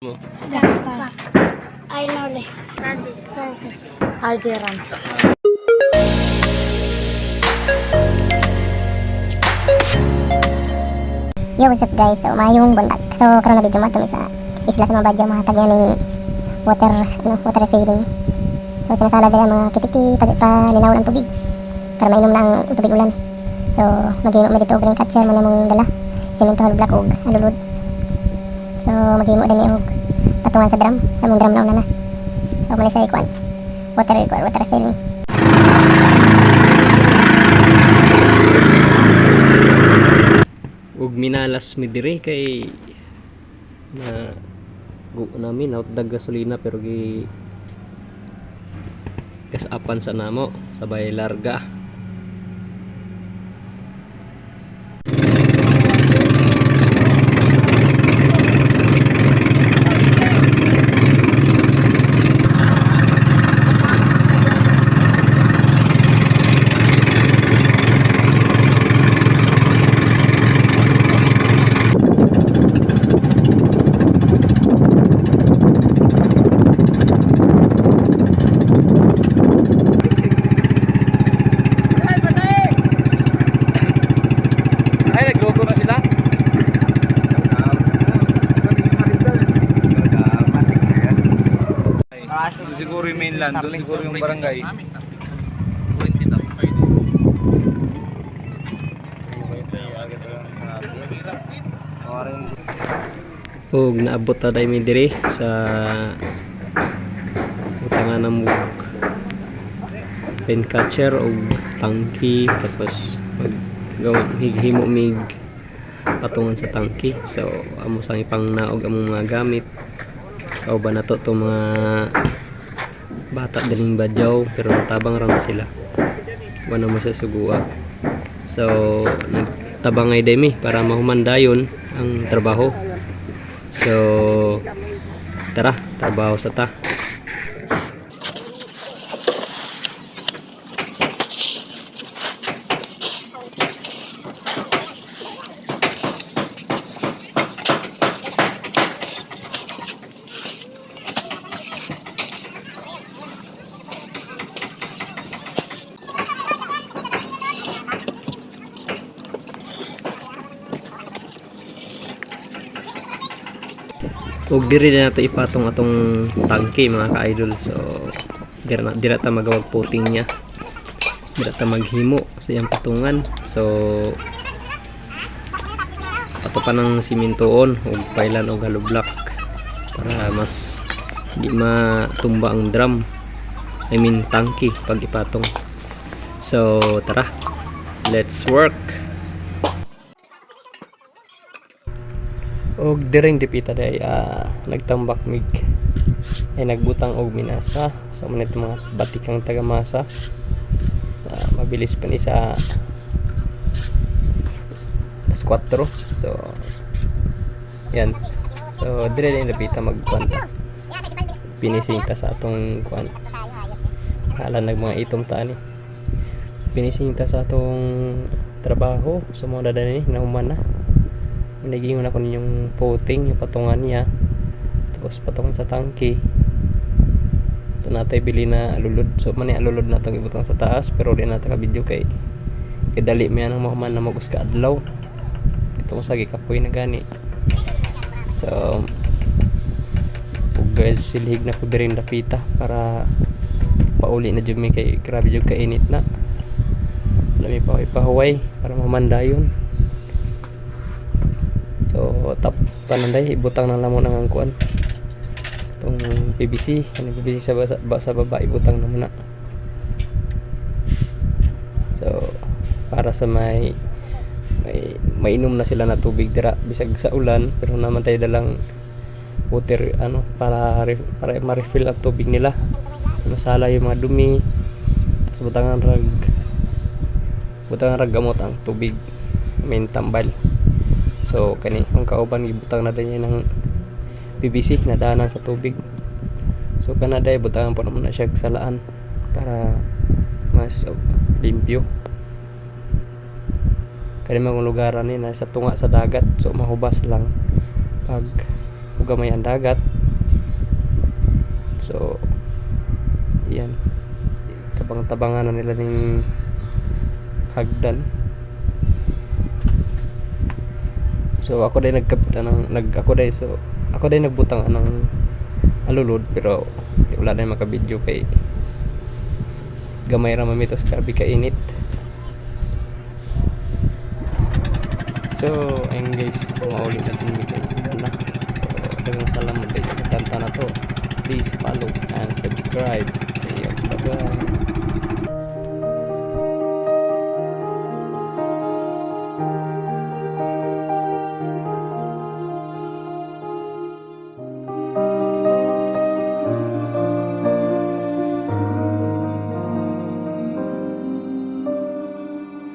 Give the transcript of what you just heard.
Mo. Gaspar. Ainole. Francis. Algeran. Yo, what's up guys? So, mayong bundag. So, karon na video matumi sa isla sa mga badyaw mga tagyan ng water refilling. So, sinasala nila mga kitiki palinaw ng tubig para mainom na ang tubig ulan. So, maghimo mo dito og ring catcher mo namong dala. Semento hollow block og alulod. So, maghimo din og patungan sa drum, namong drum na una na. So, mali siya ikuan. Water refilling. Ug minalas mi diri kay na namin out dag gasolina pero gi gasapan sa namo sabay larga. Doon siguro yung mainland, doon siguro yung barangay. Ug naabot ta day mi diri sa utangan ng pen catcher ug tangki tapos highimo mig patungan sa tangki. So amo sang ipang naog among mga gamit. Kauban na to mga bata daling badyaw pero natabang ra na sila. Wala mo sa sugua. So nagtabangay day mi para mahumandayon ang trabaho. So tara, trabaho sa ta. Ug diri na nato ipatong atong tangke mga ka-idol. So dira ta magawag puting niya, dira ta maghimo sa iyang patungan. So ato pa ng simintoon ug pailan og hollow block para mas di matumba ang drum, I mean tangke pag ipatong. So tara, let's work. Og diring dipita day nagtambak mig ay nagbutang og minasa. So manit mga batikang tagamasa, mabilis pa ni sa 4. So yan, so dire din dipita magkuanta pinising ta sa atong kuan hala nag mga itom ta ni pinising ta sa atong trabaho. So mo dadani na human na naging ako ninyong puting yung patungan niya tapos patungan sa tangke. So natay bili na alulod. So mani alulod na itong ibutang sa taas pero di nata ka video kay dali mo yan ang mahuman na magus ka adlaw ito mo sagi kapoy na gani. So guys, silhig na ko din dapita para pauli na jud mi kay grabe jud ka init na lami pa pahuway para mahumandayon. So tap pananday ibutang ng lamon ang kuan itong PVC sa baba ibutang na muna. So para sa may mainom na sila na tubig dira bisag sa ulan pero naman tayo dalang water para ma-refill ang tubig nila, masala yung mga dumi. Tapos butangan rag gamot ang tubig main tambal. So kani ang kauban gibutang na din ng PVC na daanan sa tubig. So kanaday butangan po naman na siya salaan para mas limpyo. Kani mga lugaran ni na sa tunga sa dagat, so mahubas lang pag gamay ang dagat. So yan, tabang-tabangan na nila ng hagdan. So ako din nagbutang ng alulod, pero wala na yung makabidyo kay gamay ra mamitos, grabe ka init. So ayun guys, maulit natin kay anak. So dagang salamat guys sa kanta na to. Please follow and subscribe. Bye bye.